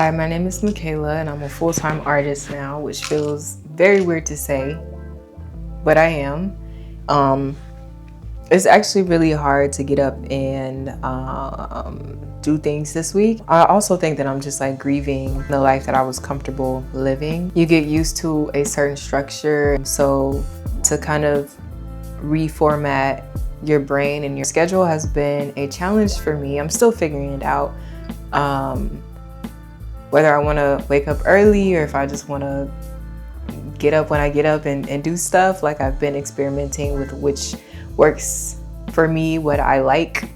Hi, my name is Michaela and I'm a full-time artist now, which feels very weird to say, but I am. It's actually really hard to get up and do things this week. I also think that I'm just like grieving the life that I was comfortable living. You get used to a certain structure, so to kind of reformat your brain and your schedule has been a challenge for me. I'm still figuring it out. Whether I want to wake up early or if I just want to get up when I get up and do stuff. Like, I've been experimenting with which works for me, what I like.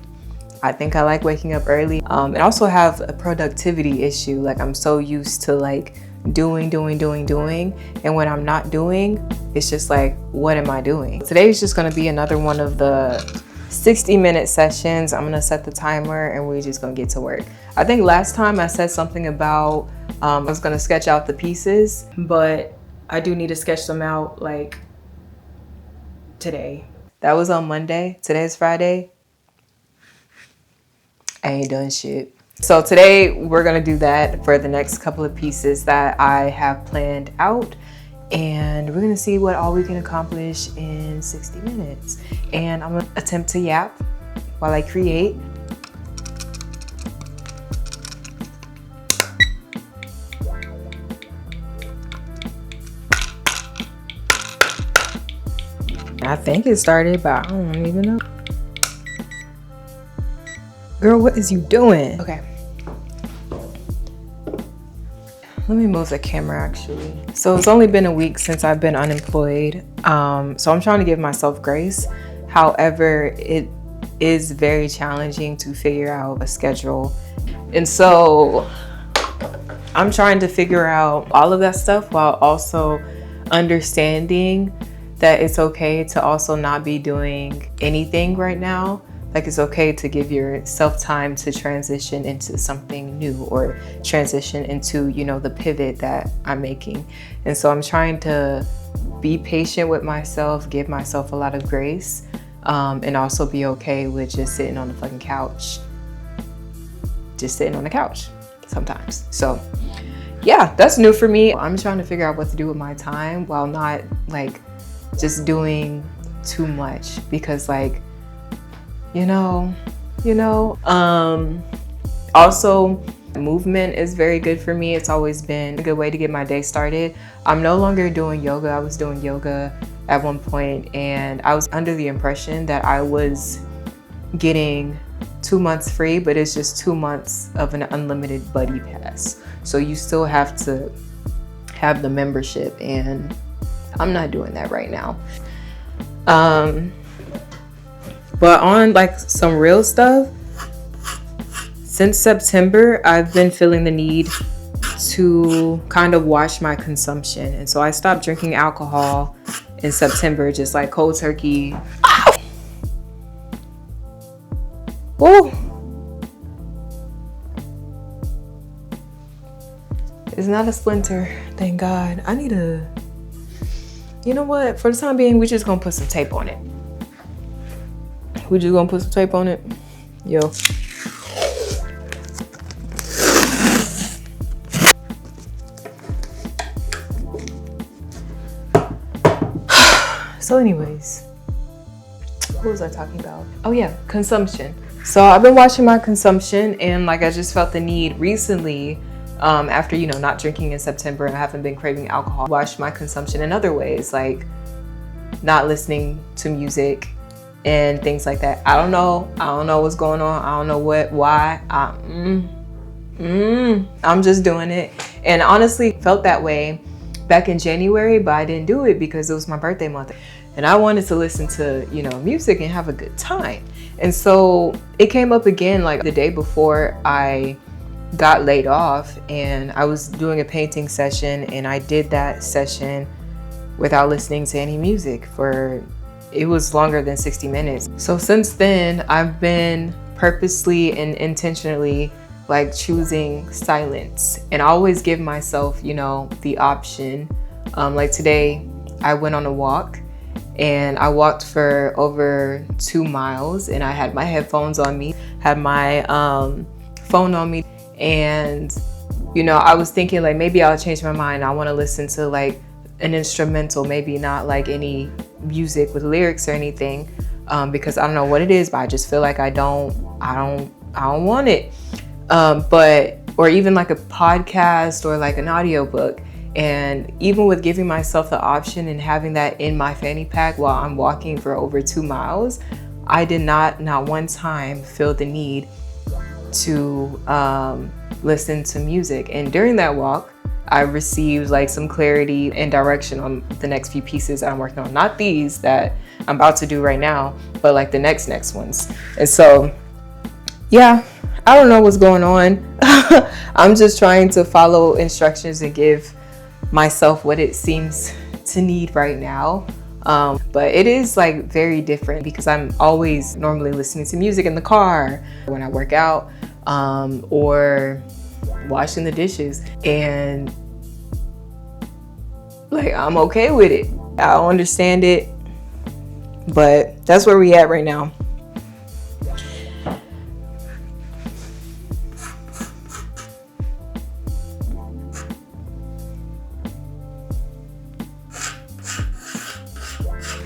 I think I like waking up early. And also have a productivity issue. Like, I'm so used to like doing. And when I'm not doing, it's just like, what am I doing? Today is just going to be another one of the 60-minute sessions. I'm gonna set the timer and we're just gonna get to work. I think last time I said something about I was gonna sketch out the pieces, but I do need to sketch them out like today. That was on Monday. Today's Friday. I ain't done shit. So today we're gonna do that for the next couple of pieces that I have planned out. And we're gonna see what all we can accomplish in 60 minutes. And I'm gonna attempt to yap while I create. I think it started, but I don't even know. Girl, what is you doing? Okay. Let me move the camera actually. So it's only been a week since I've been unemployed. So I'm trying to give myself grace. However, it is very challenging to figure out a schedule. And so I'm trying to figure out all of that stuff while also understanding that it's okay to also not be doing anything right now. Like, it's okay to give yourself time to transition into something new or transition into, you know, the pivot that I'm making. And so I'm trying to be patient with myself, give myself a lot of grace, and also be okay with just sitting on the fucking couch. Just sitting on the couch sometimes. So yeah, that's new for me. I'm trying to figure out what to do with my time while not like just doing too much, because like, also movement is very good for me. It's always been a good way to get my day started. I'm no longer doing yoga. I was doing yoga at one point and I was under the impression that I was getting 2 months free, but it's just 2 months of an unlimited buddy pass. So you still have to have the membership, and I'm not doing that right now. But on like some real stuff, since September, I've been feeling the need to kind of watch my consumption. And so I stopped drinking alcohol in September, just like cold turkey. Oh! It's not a splinter, thank God. I need a, you know what? For the time being, we're just gonna put some tape on it. We're just gonna put some tape on it. Yo. So anyways, what was I talking about? Oh yeah, consumption. So I've been watching my consumption, and like I just felt the need recently, after, you know, not drinking in September and I haven't been craving alcohol, watch my consumption in other ways, like not listening to music and things like that. I don't know what's going on. I don't know why. I'm just doing it. And honestly, felt that way back in January, but I didn't do it because it was my birthday month. And I wanted to listen to, you know, music and have a good time. And so it came up again like the day before I got laid off, and I was doing a painting session, and I did that session without listening to any music it was longer than 60 minutes. So since then, I've been purposely and intentionally like choosing silence, and I always give myself, you know, the option. Like today, I went on a walk and I walked for over 2 miles, and I had my headphones on me, had my phone on me, and You know, I was thinking like maybe I'll change my mind. I want to listen to like an instrumental, maybe not like any music with lyrics or anything, because I don't know what it is, but I just feel like I don't want it. But or even like a podcast or like an audiobook. And even with giving myself the option and having that in my fanny pack while I'm walking for over 2 miles, I did not one time feel the need to listen to music. And during that walk, I received like some clarity and direction on the next few pieces that I'm working on. Not these that I'm about to do right now, but like the next ones. And so, yeah, I don't know what's going on. I'm just trying to follow instructions and give myself what it seems to need right now. But it is like very different because I'm always normally listening to music in the car when I work out, or washing the dishes, and like I'm okay with it. I don't understand it, but that's where we at right now.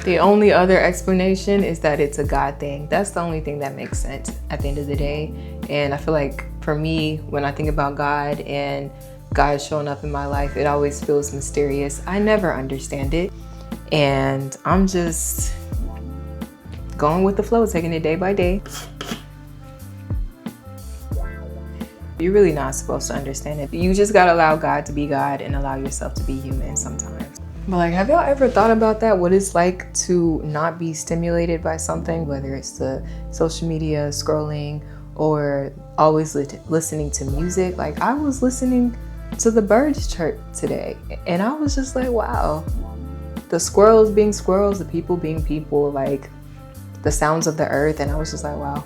The only other explanation is that it's a God thing. That's the only thing that makes sense at the end of the day. And I feel like for me, when I think about God and God showing up in my life, it always feels mysterious. I never understand it. And I'm just going with the flow, taking it day by day. You're really not supposed to understand it. You just gotta allow God to be God and allow yourself to be human sometimes. But like, have y'all ever thought about that? What it's like to not be stimulated by something, whether it's the social media, scrolling, or always listening to music? Like, I was listening to the birds chirp today, and I was just like, wow. The squirrels being squirrels, the people being people, like the sounds of the earth. And I was just like, wow.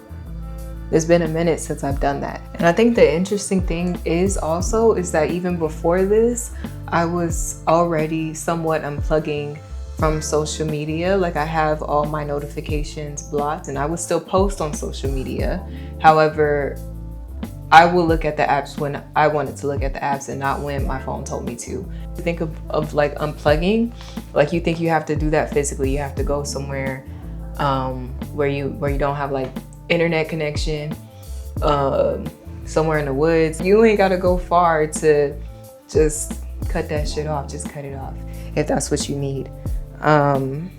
It's been a minute since I've done that. And I think the interesting thing is that even before this, I was already somewhat unplugging from social media. Like, I have all my notifications blocked and I would still post on social media. However, I will look at the apps when I wanted to look at the apps and not when my phone told me to. Think of like unplugging, like you think you have to do that physically. You have to go somewhere where you don't have like internet connection, somewhere in the woods. You ain't gotta go far to just cut that shit off. Just cut it off if that's what you need.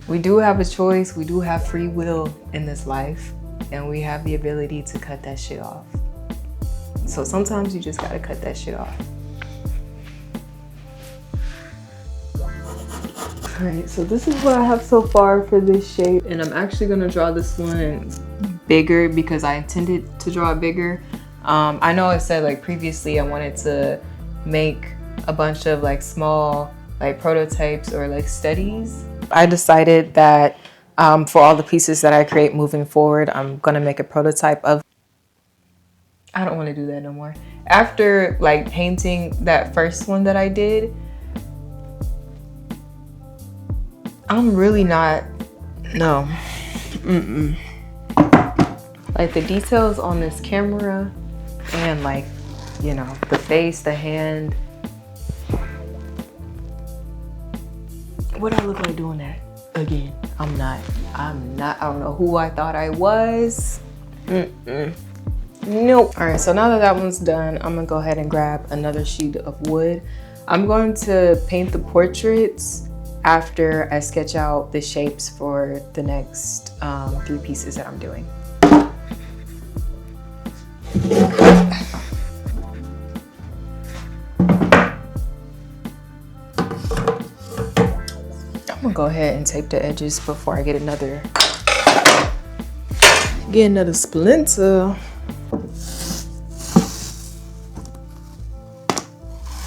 We do have a choice. We do have free will in this life, and we have the ability to cut that shit off. So sometimes you just gotta cut that shit off. All right, so this is what I have so far for this shape, and I'm actually gonna draw this one bigger because I intended to draw it bigger. I know I said like previously I wanted to make a bunch of like small like prototypes or like studies. I decided that for all the pieces that I create moving forward, I'm gonna make a prototype of. I don't want to do that no more. After like painting that first one that I did, I'm really not, no. Like the details on this camera and like, you know, the face, the hand. What do I look like doing that again? I'm not, I don't know who I thought I was. Nope. All right, so now that that one's done, I'm gonna go ahead and grab another sheet of wood. I'm going to paint the portraits after I sketch out the shapes for the next 3 pieces that I'm doing. I'm gonna go ahead and tape the edges before I get another splinter.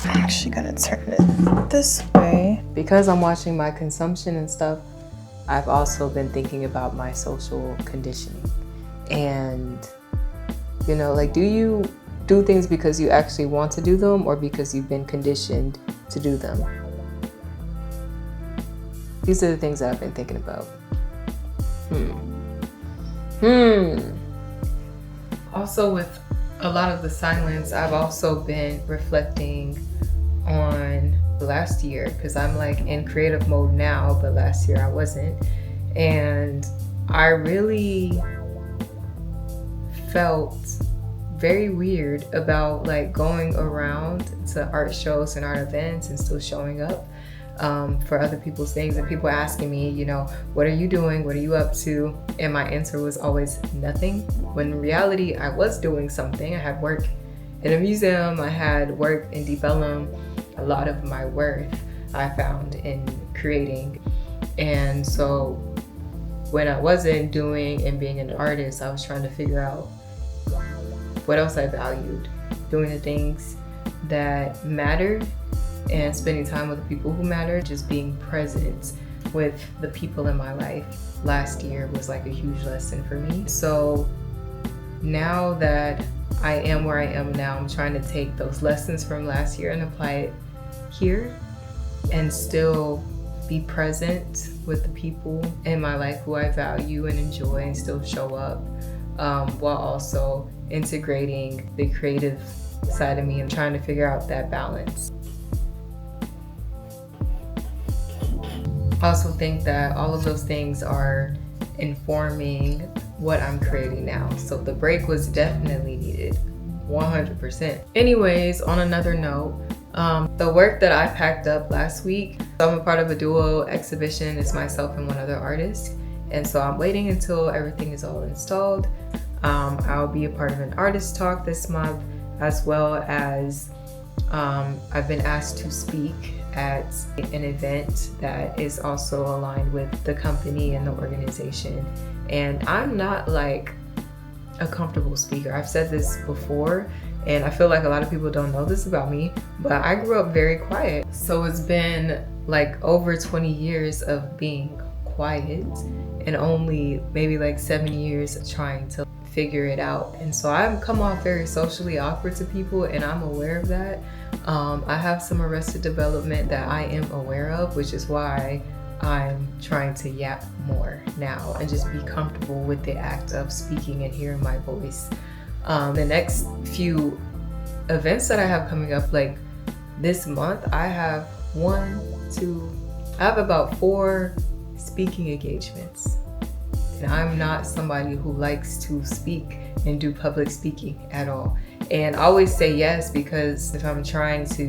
I'm actually gonna turn it this way. Because I'm watching my consumption and stuff, I've also been thinking about my social conditioning. And, you know, like, do you do things because you actually want to do them or because you've been conditioned to do them? These are the things that I've been thinking about. Also with a lot of the silence, I've also been reflecting on last year, because I'm like in creative mode now, but last year I wasn't. And I really felt very weird about like going around to art shows and art events and still showing up for other people's things, and people asking me, you know, what are you doing? What are you up to? And my answer was always nothing. When in reality, I was doing something. I had work in a museum, I had work in Deep Ellum. A lot of my worth I found in creating. And so when I wasn't doing and being an artist, I was trying to figure out what else I valued, doing the things that mattered and spending time with the people who matter, just being present with the people in my life. Last year was like a huge lesson for me. So now that I am where I am now, I'm trying to take those lessons from last year and apply it here and still be present with the people in my life who I value and enjoy, and still show up while also integrating the creative side of me and trying to figure out that balance. I also think that all of those things are informing what I'm creating now. So the break was definitely needed, 100%. Anyways, on another note, the work that I packed up last week, so I'm a part of a duo exhibition. It's myself and one other artist. And so I'm waiting until everything is all installed. I'll be a part of an artist talk this month, as well as I've been asked to speak at an event that is also aligned with the company and the organization. And I'm not like a comfortable speaker. I've said this before, and I feel like a lot of people don't know this about me, but I grew up very quiet. So it's been like over 20 years of being quiet and only maybe like 7 years trying to figure it out. And so I've come off very socially awkward to people, and I'm aware of that. I have some arrested development that I am aware of, which is why I'm trying to yap more now and just be comfortable with the act of speaking and hearing my voice. The next few events that I have coming up, like this month, I have I have about 4 speaking engagements. And I'm not somebody who likes to speak and do public speaking at all. And I always say yes, because if I'm trying to,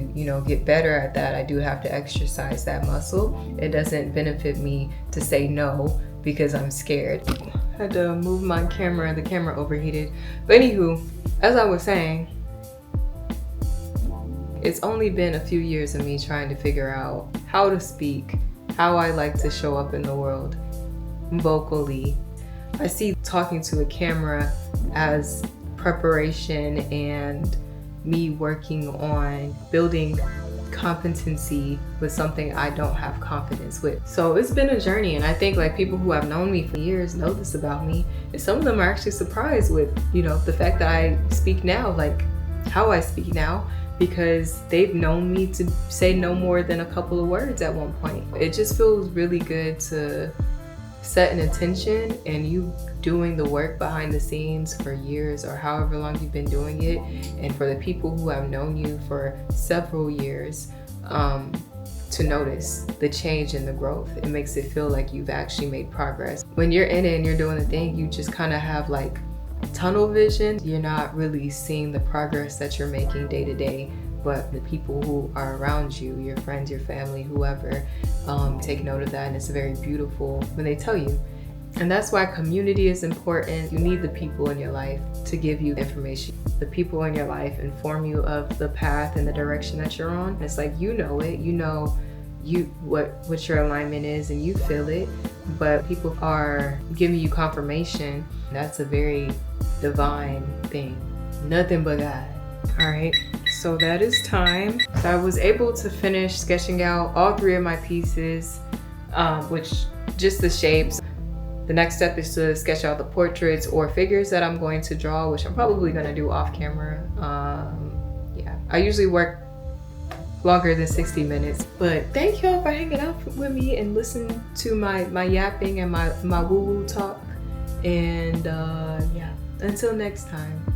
get better at that, I do have to exercise that muscle. It doesn't benefit me to say no because I'm scared. I had to move my camera, the camera overheated. But anywho, as I was saying, it's only been a few years of me trying to figure out how to speak, how I like to show up in the world vocally. I see talking to a camera as preparation and me working on building competency with something I don't have confidence with. So it's been a journey, and I think like people who have known me for years know this about me, and some of them are actually surprised with the fact that I speak now, like how I speak now, because they've known me to say no more than a couple of words at one point. It just feels really good to set an intention, and you doing the work behind the scenes for years or however long you've been doing it, and for the people who have known you for several years to notice the change and the growth. It makes it feel like you've actually made progress. When you're in it and you're doing the thing, you just kind of have like tunnel vision. You're not really seeing the progress that you're making day to day, but the people who are around you, your friends, your family, whoever, take note of that, and it's very beautiful when they tell you. And that's why community is important. You need the people in your life to give you information. The people in your life inform you of the path and the direction that you're on. And it's like, it, what your alignment is, and you feel it, but people are giving you confirmation. That's a very divine thing. Nothing but God. All right, so that is time. So I was able to finish sketching out all 3 of my pieces, which just the shapes. The next step is to sketch out the portraits or figures that I'm going to draw, which I'm probably gonna do off camera. I usually work longer than 60 minutes, but thank y'all for hanging out with me and listening to my yapping and my woo-woo talk. And until next time.